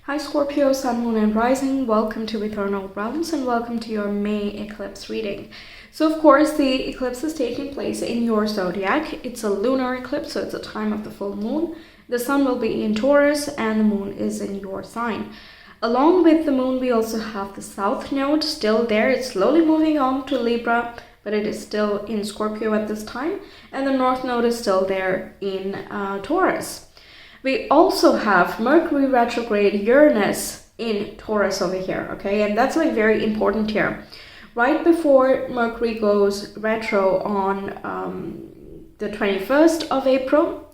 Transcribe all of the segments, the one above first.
Hi Scorpio, Sun, Moon and Rising, welcome to Ethernal Realms and welcome to your May eclipse reading. So of course the eclipse is taking place in your zodiac. It's a lunar eclipse, so it's a time of the full moon. The sun will be in Taurus and the moon is in your sign. Along with the moon we also have the south node still there. It's slowly moving on to Libra, but it is still in Scorpio at this time. And the north node is still there in Taurus. We also have Mercury retrograde Uranus in Taurus over here, okay? And that's like very important here. Right before Mercury goes retro on the 21st of April,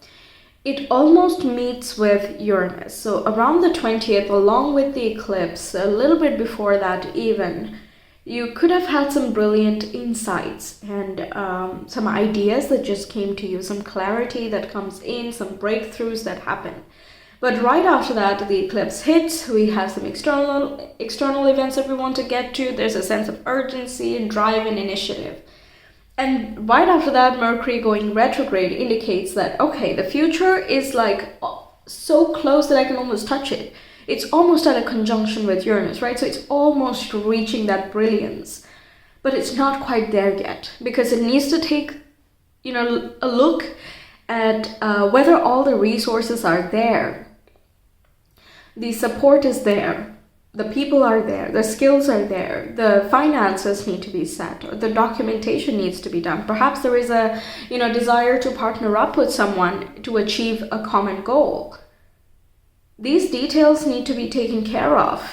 it almost meets with Uranus. So around the 20th, along with the eclipse, a little bit before that even, you could have had some brilliant insights and some ideas that just came to you, some clarity that comes in, some breakthroughs that happen. But right after that, the eclipse hits, we have some external events that we want to get to. There's a sense of urgency and drive and initiative. And right after that, Mercury going retrograde indicates that, okay, the future is like so close that I can almost touch it. It's almost at a conjunction with Uranus, right? So it's almost reaching that brilliance, but it's not quite there yet because it needs to take, a look at whether all the resources are there. The support is there. The people are there. The skills are there. The finances need to be set, or the documentation needs to be done. Perhaps there is a, desire to partner up with someone to achieve a common goal. These details need to be taken care of.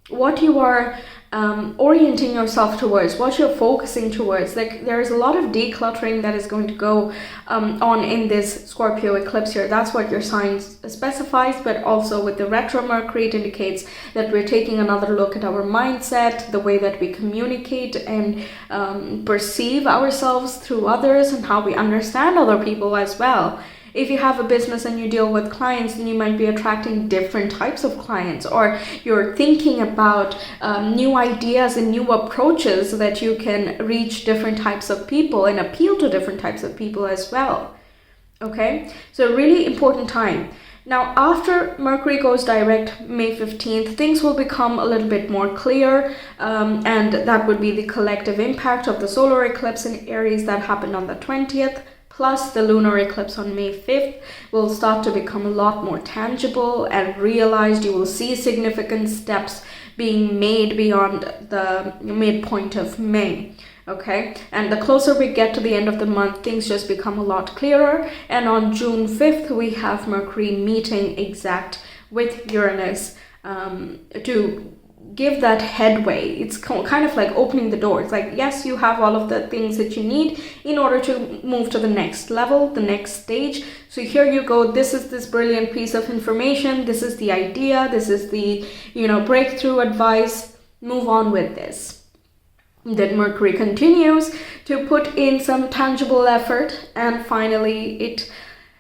What you are orienting yourself towards, what you're focusing towards, like there is a lot of decluttering that is going to go on in this Scorpio eclipse here. That's what your sign specifies, but also with the retro Mercury, it indicates that we're taking another look at our mindset, the way that we communicate and perceive ourselves through others and how we understand other people as well. If you have a business and you deal with clients, then you might be attracting different types of clients, or you're thinking about new ideas and new approaches so that you can reach different types of people and appeal to different types of people as well. Okay, so really important time. Now, after Mercury goes direct May 15th, things will become a little bit more clear, and that would be the collective impact of the solar eclipse in Aries that happened on the 20th. Plus the lunar eclipse on May 5th will start to become a lot more tangible and realized. You will see significant steps being made beyond the midpoint of May. Okay, and the closer we get to the end of the month, things just become a lot clearer. And on June 5th, we have Mercury meeting exact with Uranus to give that headway. It's kind of like opening the door. It's like, yes, you have all of the things that you need in order to move to the next level, the next stage. So here you go. This is this brilliant piece of information. This is the idea. This is the, breakthrough advice. Move on with this. Then Mercury continues to put in some tangible effort, and finally it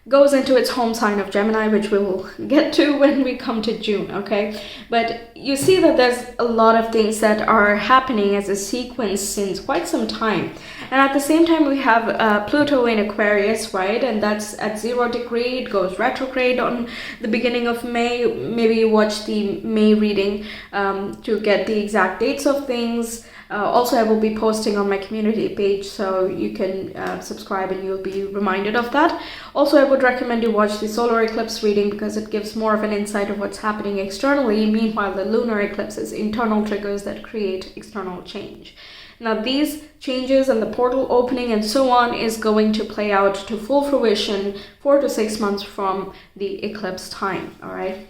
goes into its home sign of Gemini, which we will get to when we come to June, okay? But you see that there's a lot of things that are happening as a sequence since quite some time. And at the same time, we have Pluto in Aquarius, right? And that's at 0 degree. It goes retrograde on the beginning of May. Maybe you watch the May reading to get the exact dates of things. Also, I will be posting on my community page, so you can subscribe and you'll be reminded of that. Also, I would recommend you watch the solar eclipse reading because it gives more of an insight of what's happening externally. Meanwhile, the lunar eclipse is internal triggers that create external change. Now, these changes and the portal opening and so on is going to play out to full fruition 4 to 6 months from the eclipse time, all right?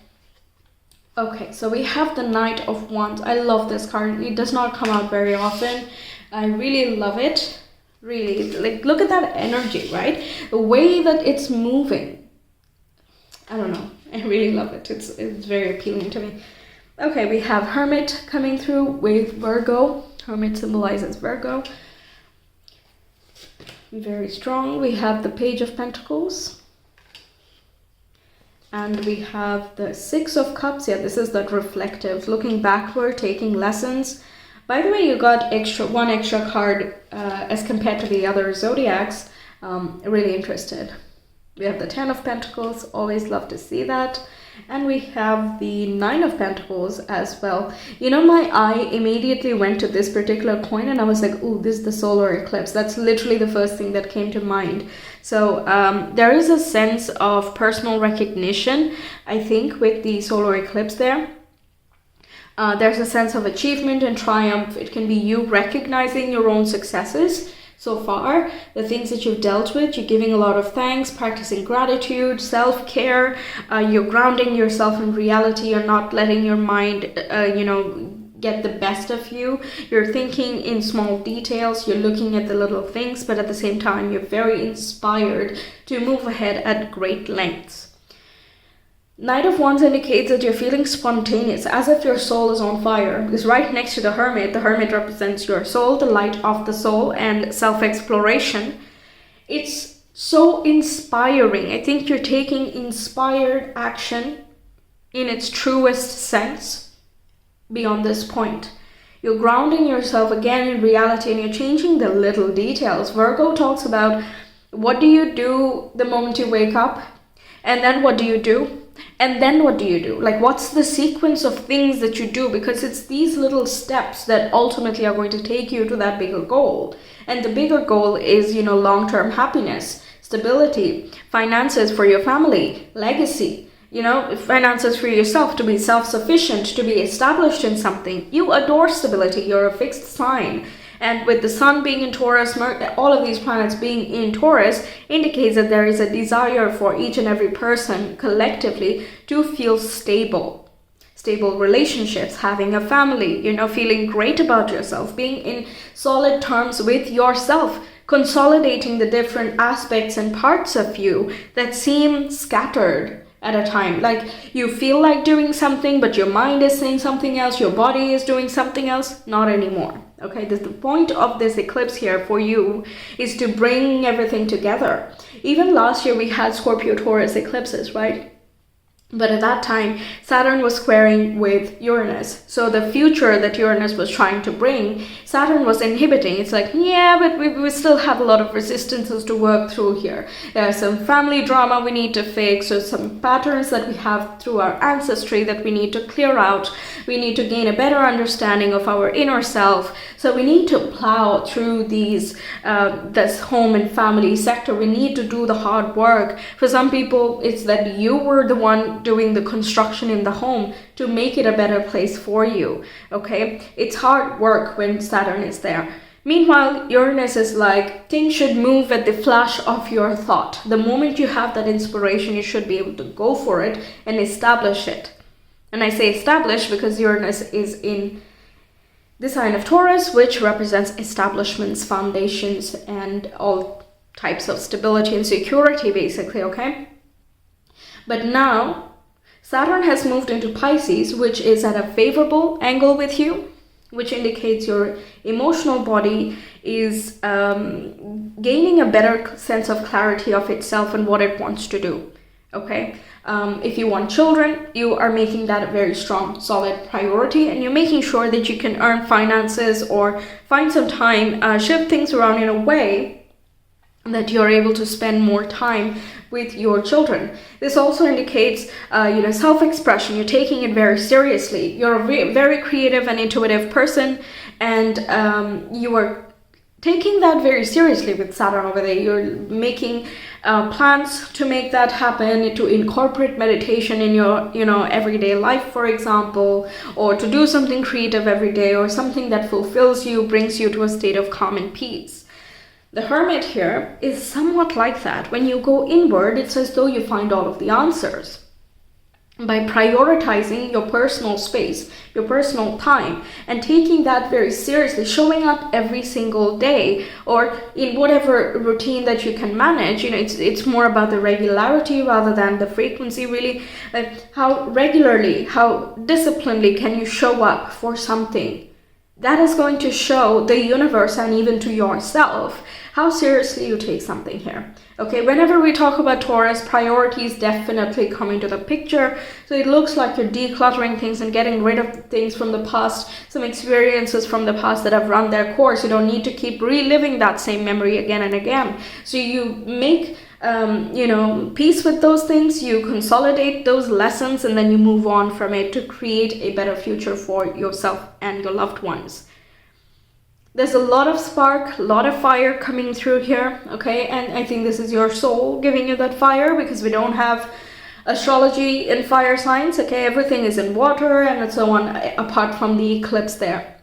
Okay, so we have the Knight of Wands. I love this card. It does not come out very often. I really love it. Really, like, look at that energy, right? The way that it's moving. I don't know. I really love it. It's very appealing to me. Okay, we have Hermit coming through with Virgo. Hermit symbolizes Virgo. Very strong. We have the Page of Pentacles. And we have the Six of Cups. Yeah, this is that reflective, looking backward, taking lessons. By the way, you got one extra card as compared to the other zodiacs. Really interested. We have the Ten of Pentacles. Always love to see that. And we have the Nine of Pentacles as well. You know, my eye immediately went to this particular coin and I was like, ooh, this is the solar eclipse. That's literally the first thing that came to mind. So there is a sense of personal recognition, I think, with the solar eclipse there. There's a sense of achievement and triumph. It can be you recognizing your own successes so far, the things that you've dealt with. You're giving a lot of thanks, practicing gratitude, self-care. You're grounding yourself in reality. You're not letting your mind, get the best of you. You're thinking in small details. You're looking at the little things, but at the same time, you're very inspired to move ahead at great lengths. Knight of Wands indicates that you're feeling spontaneous, as if your soul is on fire. Because right next to the Hermit represents your soul, the light of the soul, and self-exploration. It's so inspiring. I think you're taking inspired action in its truest sense beyond this point. You're grounding yourself again in reality and you're changing the little details. Virgo talks about what do you do the moment you wake up, and then what do you do? And then what do you do? Like, what's the sequence of things that you do? Because it's these little steps that ultimately are going to take you to that bigger goal. And the bigger goal is, long-term happiness, stability, finances for your family, legacy, finances for yourself, to be self-sufficient, to be established in something. You adore stability. You're a fixed sign. And with the sun being in Taurus, all of these planets being in Taurus indicates that there is a desire for each and every person collectively to feel stable. Stable relationships, having a family, feeling great about yourself, being in solid terms with yourself, consolidating the different aspects and parts of you that seem scattered at a time. Like, you feel like doing something, but your mind is saying something else, your body is doing something else. Not anymore. Okay, the point of this eclipse here for you is to bring everything together. Even last year we had Scorpio Taurus eclipses, right? But at that time, Saturn was squaring with Uranus. So the future that Uranus was trying to bring, Saturn was inhibiting. It's like, yeah, but we still have a lot of resistances to work through here. There's some family drama we need to fix, or some patterns that we have through our ancestry that we need to clear out. We need to gain a better understanding of our inner self. So we need to plow through this home and family sector. We need to do the hard work. For some people, it's that you were the one doing the construction in the home to make it a better place for you. Okay, it's hard work when Saturn is there. Meanwhile, Uranus is like, things should move at the flash of your thought. The moment you have that inspiration, you should be able to go for it and establish it. And I say establish because Uranus is in the sign of Taurus, which represents establishments, foundations, and all types of stability and security, basically, okay? But now, Saturn has moved into Pisces, which is at a favorable angle with you, which indicates your emotional body is gaining a better sense of clarity of itself and what it wants to do. Okay, if you want children, you are making that a very strong, solid priority, and you're making sure that you can earn finances or find some time, shift things around in a way that you're able to spend more time with your children. This also indicates, self-expression. You're taking it very seriously. You're a very creative and intuitive person, and you are taking that very seriously with Saturn over there. You're making plans to make that happen, to incorporate meditation in your, everyday life, for example, or to do something creative every day, or something that fulfills you, brings you to a state of calm and peace. The Hermit here is somewhat like that. When you go inward, it's as though you find all of the answers. By prioritizing your personal space, your personal time, and taking that very seriously, showing up every single day or in whatever routine that you can manage, it's more about the regularity rather than the frequency, really. How regularly, how disciplinedly can you show up for something? That is going to show the universe and even to yourself how seriously you take something here. Okay, whenever we talk about Taurus, priorities definitely come into the picture. So it looks like you're decluttering things and getting rid of things from the past, some experiences from the past that have run their course. You don't need to keep reliving that same memory again and again. So you make peace with those things, you consolidate those lessons, and then you move on from it to create a better future for yourself and your loved ones. There's a lot of spark, a lot of fire coming through here, okay? And I think this is your soul giving you that fire, because we don't have astrology in fire signs, okay? Everything is in water and so on, apart from the eclipse there.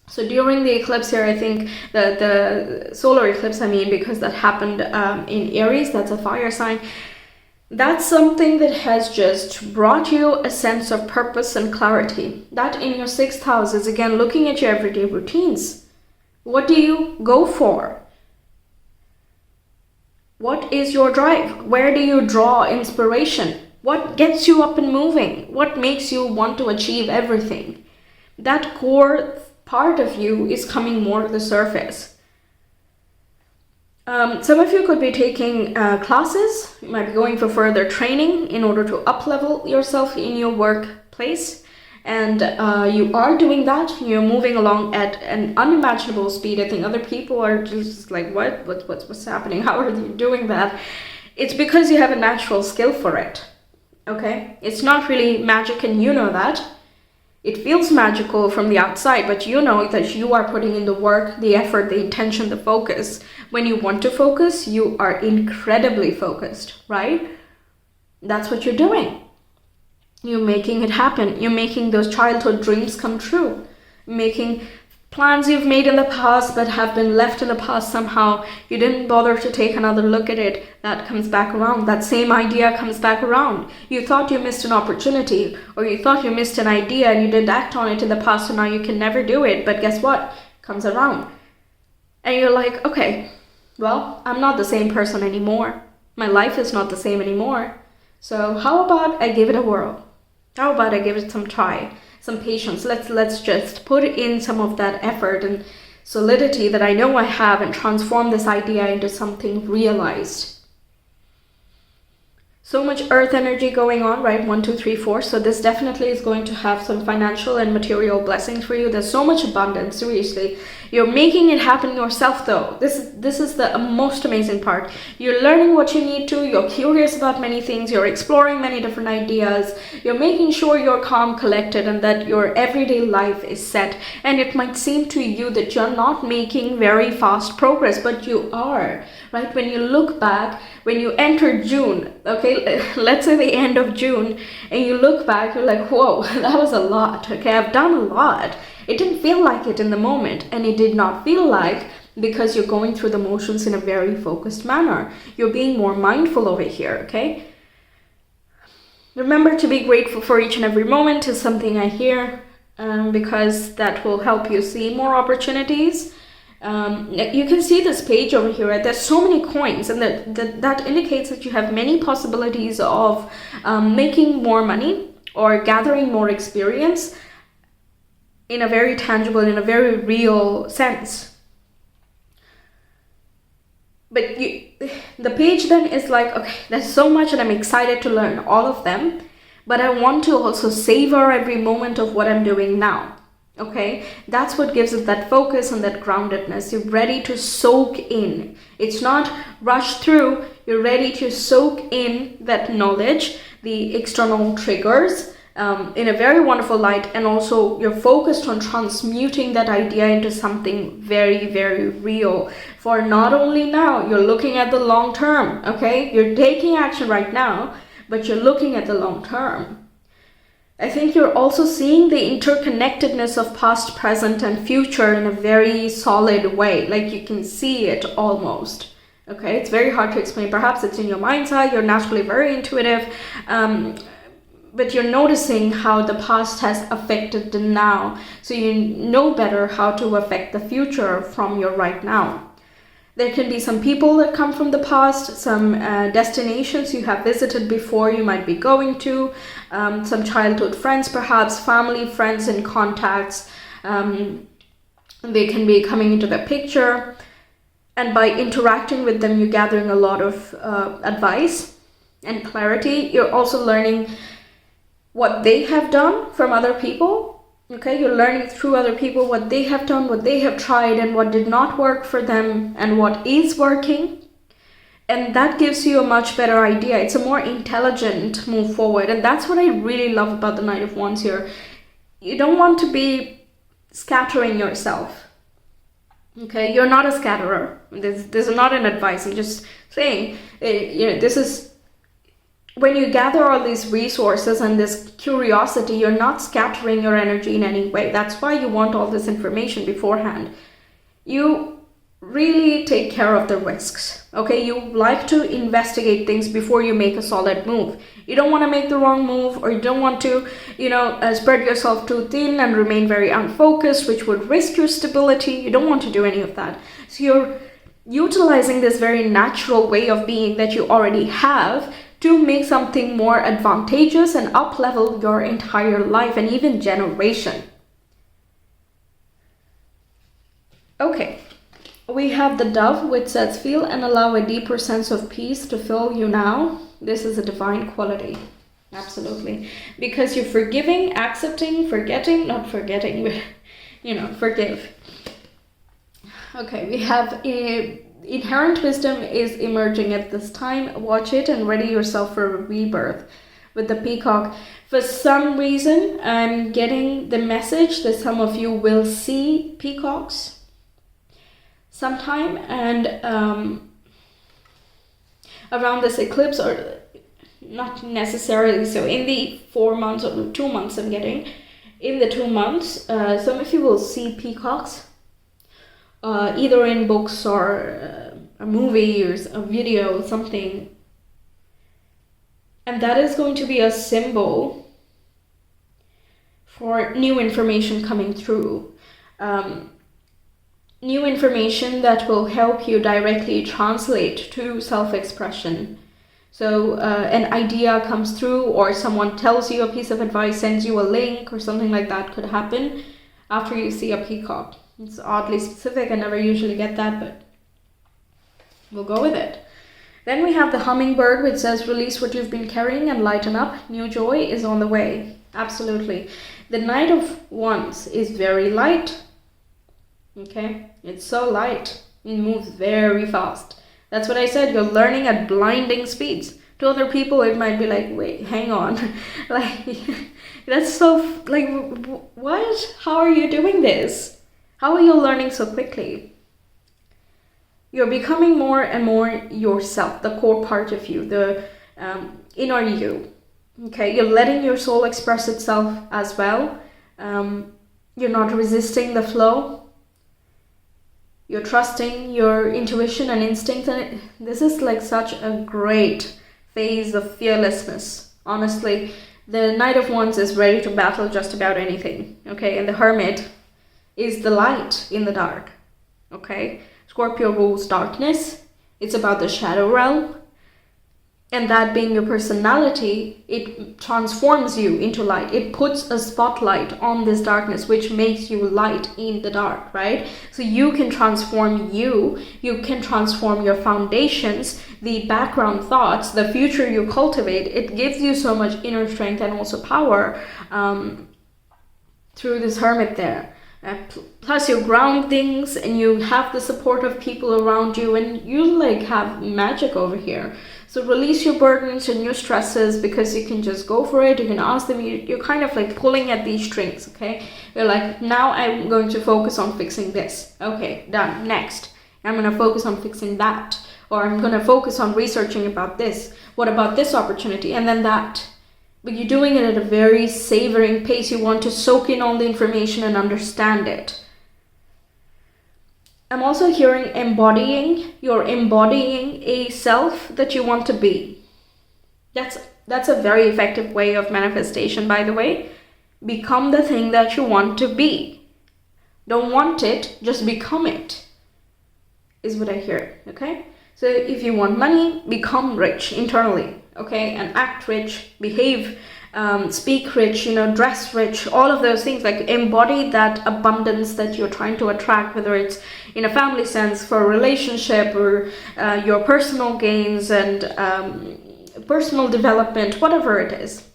So during the eclipse here, I think the solar eclipse, I mean, because that happened in Aries, that's a fire sign. That's something that has just brought you a sense of purpose and clarity. That in your 6th house is again looking at your everyday routines. What do you go for? What is your drive? Where do you draw inspiration? What gets you up and moving? What makes you want to achieve everything? That core part of you is coming more to the surface. Some of you could be taking classes. You might be going for further training in order to up-level yourself in your workplace. And you are doing that. You're moving along at an unimaginable speed. I think other people are just like, what's happening? How are you doing that? It's because you have a natural skill for it. Okay? It's not really magic, and you know that. It feels magical from the outside, but you know that you are putting in the work, the effort, the intention, the focus. When you want to focus, you are incredibly focused, right? That's what you're doing. You're making it happen. You're making those childhood dreams come true. Making plans you've made in the past but have been left in the past somehow. You didn't bother to take another look at it. That comes back around. That same idea comes back around. You thought you missed an opportunity, or you thought you missed an idea and you didn't act on it in the past, so now you can never do it. But guess what? It comes around. And you're like, okay, well, I'm not the same person anymore. My life is not the same anymore. So how about I give it a whirl? How about I give it some try? Some patience. Let's just put in some of that effort and solidity that I know I have and transform this idea into something realized. So much earth energy going on, right? 1, 2, 3, 4. So this definitely is going to have some financial and material blessings for you. There's so much abundance, seriously. You're making it happen yourself, though. This is the most amazing part. You're learning what you need to. You're curious about many things. You're exploring many different ideas. You're making sure you're calm, collected, and that your everyday life is set. And it might seem to you that you're not making very fast progress, but you are, right? When you look back, when you enter June, okay, let's say the end of June, and you look back, you're like, whoa, that was a lot. Okay, I've done a lot. It didn't feel like it in the moment, and it did not feel like, because you're going through the motions in a very focused manner. You're being more mindful over here, okay? Remember to be grateful for each and every moment is something I hear, because that will help you see more opportunities. You can see this page over here, right? There's so many coins, and that indicates that you have many possibilities of making more money or gathering more experience in a very tangible, in a very real sense. But the page then is like, okay, there's so much and I'm excited to learn all of them, but I want to also savor every moment of what I'm doing now. Okay, that's what gives it that focus and that groundedness. You're ready to soak in. It's not rushed through. You're ready to soak in that knowledge, the external triggers, in a very wonderful light, and also you're focused on transmuting that idea into something very, very real. For not only now, you're looking at the long term. Okay, you're taking action right now, but you're looking at the long term. I think you're also seeing the interconnectedness of past, present, and future in a very solid way. Like you can see it almost. Okay, it's very hard to explain. Perhaps it's in your mind's eye. You're naturally very intuitive. But you're noticing how the past has affected the now. So you know better how to affect the future from your right now. There can be some people that come from the past, some destinations you have visited before you might be going to, some childhood friends perhaps, family, friends and contacts. They can be coming into the picture. And by interacting with them, you're gathering a lot of advice and clarity. You're also learning what they have done from other people. Okay, you're learning through other people what they have done, what they have tried, and what did not work for them, and what is working. And that gives you a much better idea. It's a more intelligent move forward. And that's what I really love about the Knight of Wands here. You don't want to be scattering yourself. Okay, you're not a scatterer. This is not an advice. I'm just saying, this is when you gather all these resources and this curiosity, you're not scattering your energy in any way. That's why you want all this information beforehand. You really take care of the risks. Okay, you like to investigate things before you make a solid move. You don't want to make the wrong move, or you don't want to, spread yourself too thin and remain very unfocused, which would risk your stability. You don't want to do any of that. So you're utilizing this very natural way of being that you already have to make something more advantageous and up-level your entire life and even generation. Okay. We have the Dove, which says, feel and allow a deeper sense of peace to fill you now. This is a divine quality. Absolutely. Because you're forgiving, accepting, forgetting, not forgetting, but, forgive. Okay, we have inherent wisdom is emerging at this time. Watch it and ready yourself for a rebirth. With the Peacock, for some reason, I'm getting the message that some of you will see peacocks sometime, and around this eclipse, or not necessarily so, in the 4 months or 2 months I'm getting, in the 2 months, some of you will see peacocks, either in books or a movie or a video, something, and that is going to be a symbol for new information coming through. New information that will help you directly translate to self-expression. So an idea comes through, or someone tells you a piece of advice, sends you a link or something like that could happen after you see a peacock. It's oddly specific. I never usually get that, but we'll go with it. Then we have the Hummingbird, which says, release what you've been carrying and lighten up. New joy is on the way. Absolutely. The Knight of Wands is very light. Okay, it's so light. It moves very fast. That's what I said. You're learning at blinding speeds. To other people, it might be like, wait, hang on. Like, that's so, like, what? How are you doing this? How are you learning so quickly? You're becoming more and more yourself, the core part of you, the inner you. Okay, you're letting your soul express itself as well. You're not resisting the flow. You're trusting your intuition and instinct, and this is like such a great phase of fearlessness. Honestly, the Knight of Wands is ready to battle just about anything, okay? And the Hermit is the light in the dark, okay? Scorpio rules darkness. It's about the shadow realm. And that being your personality, it transforms you into light. It puts a spotlight on this darkness, which makes you light in the dark, right? So you can transform you can transform your foundations, the background thoughts, the future you cultivate. It gives you so much inner strength and also power through this Hermit there. Plus you ground things and you have the support of people around you, and you like have magic over here. So release your burdens and your stresses, because you can just go for it. You can ask them. You're kind of like pulling at these strings, okay? You're like, now I'm going to focus on fixing this. Okay, done. Next, I'm going to focus on fixing that. Or I'm going to focus on researching about this. What about this opportunity? And then that. But you're doing it at a very savoring pace. You want to soak in all the information and understand it. I'm also hearing embodying. You're embodying a self that you want to be. That's a very effective way of manifestation, by the way. Become the thing that you want to be. Don't want it, just become it, is what I hear, okay? So if you want money, become rich internally, okay? And act rich, behave, speak rich, dress rich, all of those things. Like embody that abundance that you're trying to attract, whether it's in a family sense, for a relationship, or your personal gains and personal development, whatever it is.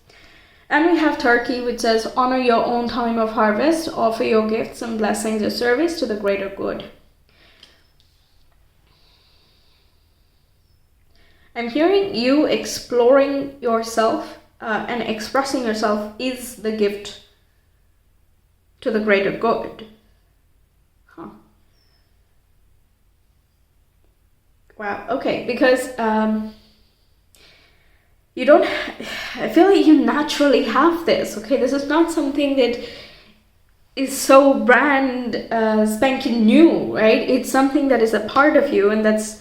And we have Turkey, which says, honor your own time of harvest, offer your gifts and blessings of service to the greater good. I'm hearing you exploring yourself and expressing yourself is the gift to the greater good. Huh. Wow, okay, because you don't, I feel like you naturally have this, okay? This is not something that is so brand spanking new, right? It's something that is a part of you, and that's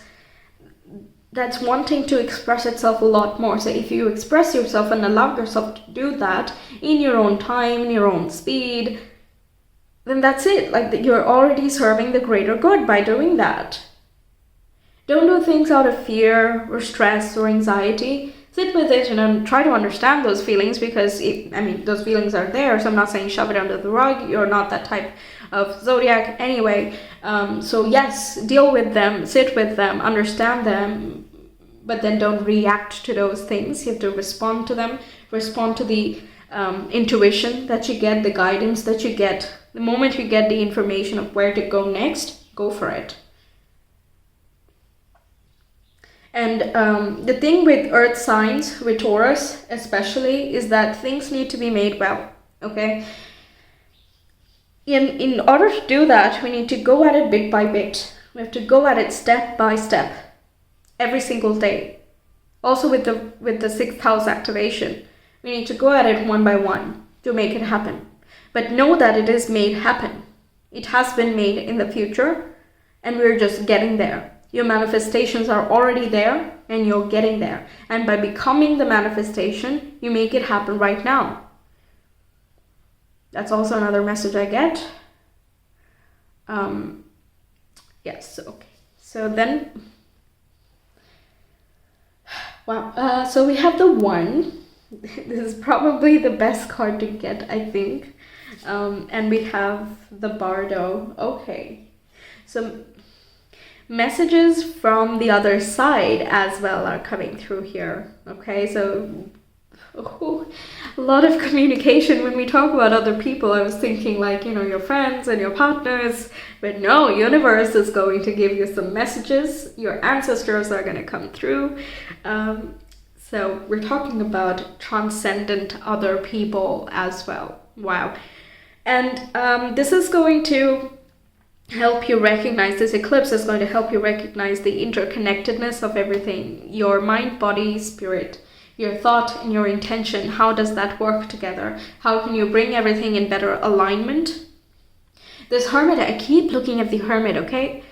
wanting to express itself a lot more. So if you express yourself and allow yourself to do that in your own time, in your own speed, then that's it. Like, you're already serving the greater good by doing that. Don't do things out of fear or stress or anxiety. Sit with it and try to understand those feelings, because those feelings are there. So I'm not saying shove it under the rug. You're not that type of zodiac anyway. So yes, deal with them, sit with them, understand them, but then don't react to those things. You have to respond to them, respond to the intuition that you get, the guidance that you get. The moment you get the information of where to go next, go for it. And the thing with earth signs, with Taurus especially, is that things need to be made well, okay? In order to do that, we need to go at it bit by bit. We have to go at it step by step, every single day. Also with the 6th house activation, we need to go at it one by one to make it happen. But know that it is made happen. It has been made in the future, and we're just getting there. Your manifestations are already there, and you're getting there. And by becoming the manifestation, you make it happen right now. That's also another message I get. Yes, okay. So then, wow. So we have the 1. This is probably the best card to get, I think. And we have the Bardo. Okay. So messages from the other side as well are coming through here. Okay, so a lot of communication when we talk about other people. I was thinking like, your friends and your partners, but no, universe is going to give you some messages. Your ancestors are going to come through. So we're talking about transcendent other people as well. Wow. And this is going to help you recognize, this eclipse is going to help you recognize the interconnectedness of everything. Your mind, body, spirit, your thought and your intention. How does that work together? How can you bring everything in better alignment? This Hermit, I keep looking at the Hermit, okay?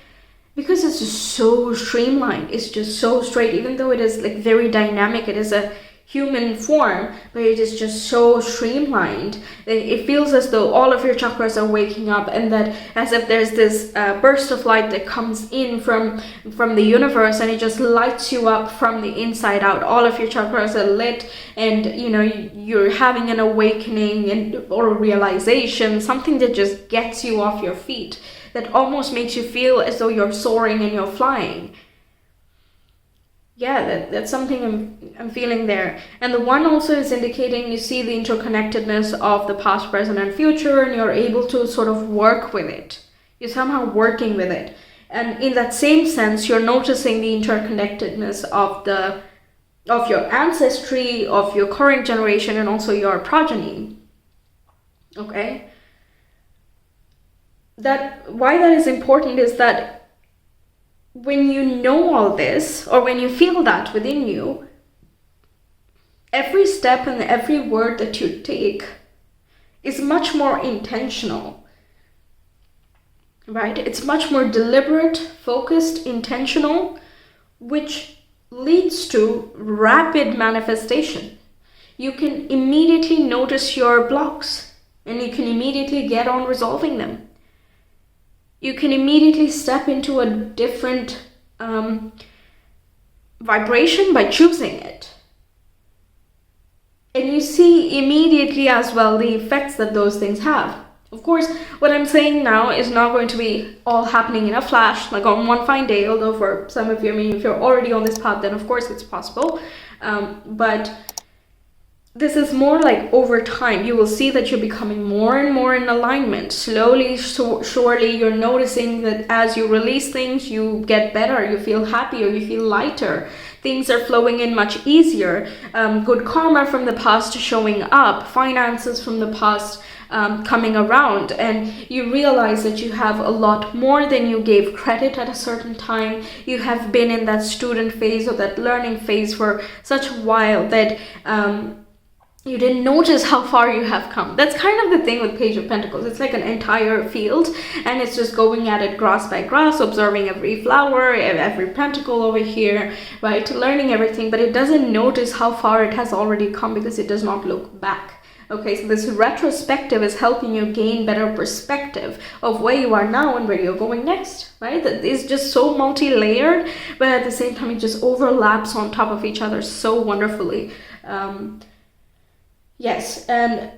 Because it's just so streamlined. It's just so straight, even though it is like very dynamic. It is a human form, but it is just so streamlined. It feels as though all of your chakras are waking up, and that as if there's this burst of light that comes in from the universe, and it just lights you up from the inside out. All of your chakras are lit, and you're having an awakening or a realization, something that just gets you off your feet, that almost makes you feel as though you're soaring and you're flying. Yeah, that's something I'm feeling there. And the 1 also is indicating you see the interconnectedness of the past, present, and future, and you're able to sort of work with it. You're somehow working with it. And in that same sense, you're noticing the interconnectedness of your ancestry, of your current generation, and also your progeny. Okay? Why that is important is that when you know all this, or when you feel that within you, every step and every word that you take is much more intentional, right? It's much more deliberate, focused, intentional, which leads to rapid manifestation. You can immediately notice your blocks, and you can immediately get on resolving them. You can immediately step into a different vibration by choosing it. And you see immediately as well the effects that those things have. Of course, what I'm saying now is not going to be all happening in a flash, like on one fine day, although for some of you, if you're already on this path, then of course it's possible. But this is more like over time. You will see that you're becoming more and more in alignment. Slowly, surely, you're noticing that as you release things, you get better, you feel happier, you feel lighter. things are flowing in much easier. Good karma from the past showing up, finances from the past coming around, and you realize that you have a lot more than you gave credit at a certain time. You have been in that student phase or that learning phase for such a while that you didn't notice how far you have come. That's kind of the thing with Page of Pentacles. It's like an entire field, and it's just going at it grass by grass, observing every flower, every pentacle over here, right? Learning everything, but it doesn't notice how far it has already come because it does not look back. Okay, so this retrospective is helping you gain better perspective of where you are now and where you're going next, right? That is just so multi-layered, but at the same time, it just overlaps on top of each other so wonderfully. Yes, and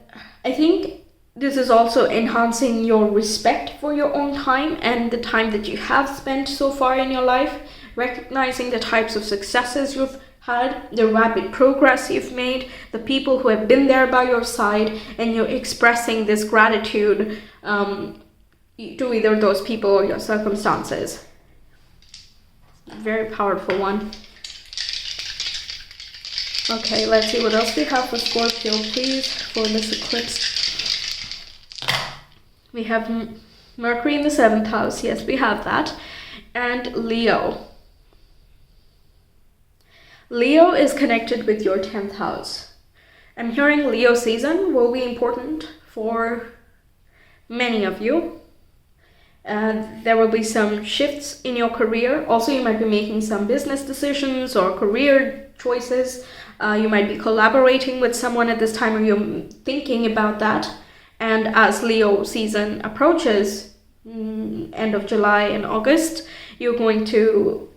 I think this is also enhancing your respect for your own time and the time that you have spent so far in your life, recognizing the types of successes you've had, the rapid progress you've made, the people who have been there by your side, and you're expressing this gratitude to either those people or your circumstances. Very powerful one. Okay, let's see what else we have for Scorpio, please, for this eclipse. We have Mercury in the 7th house. Yes, we have that. And Leo. Leo is connected with your 10th house. I'm hearing Leo season will be important for many of you. There will be some shifts in your career. Also, you might be making some business decisions or career choices. You might be collaborating with someone at this time, or you're thinking about that. And as Leo season approaches, end of July and August, you're going to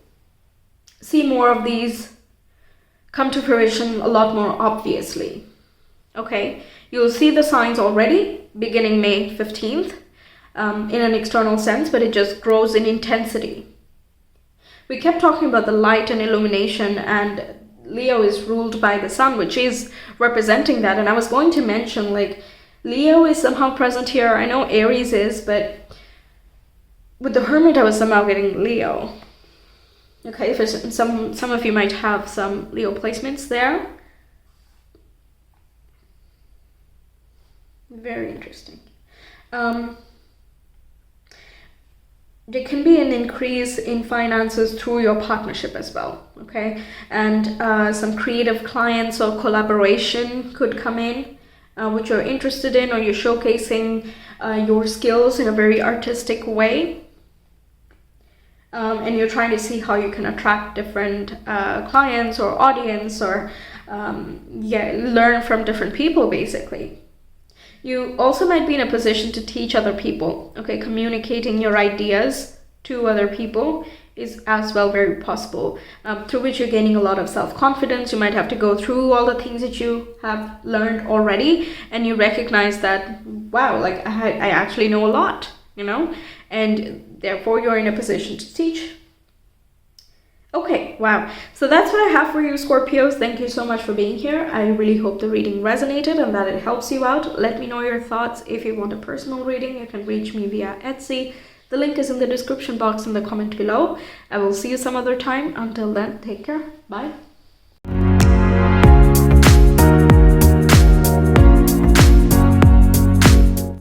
see more of these come to fruition a lot more obviously. Okay, you'll see the signs already beginning May 15th in an external sense, but it just grows in intensity. We kept talking about the light and illumination, and Leo is ruled by the sun, which is representing that. And I was going to mention, like, Leo is somehow present here. I know Aries is, but with the Hermit, I was somehow getting Leo. Okay, for some of you might have some Leo placements there. Very interesting. There can be an increase in finances through your partnership as well, okay? And some creative clients or collaboration could come in, which you're interested in, or you're showcasing your skills in a very artistic way. And you're trying to see how you can attract different clients or audience, or learn from different people, basically. You also might be in a position to teach other people, okay? Communicating your ideas to other people is as well very possible, through which you're gaining a lot of self-confidence. You might have to go through all the things that you have learned already, and you recognize that, wow, like I actually know a lot, you know? And therefore you're in a position to teach. Okay, wow. So that's what I have for you, Scorpios. Thank you so much for being here. I really hope the reading resonated and that it helps you out. Let me know your thoughts. If you want a personal reading, you can reach me via Etsy. The link is in the description box in the comment below. I will see you some other time. Until then, take care. Bye.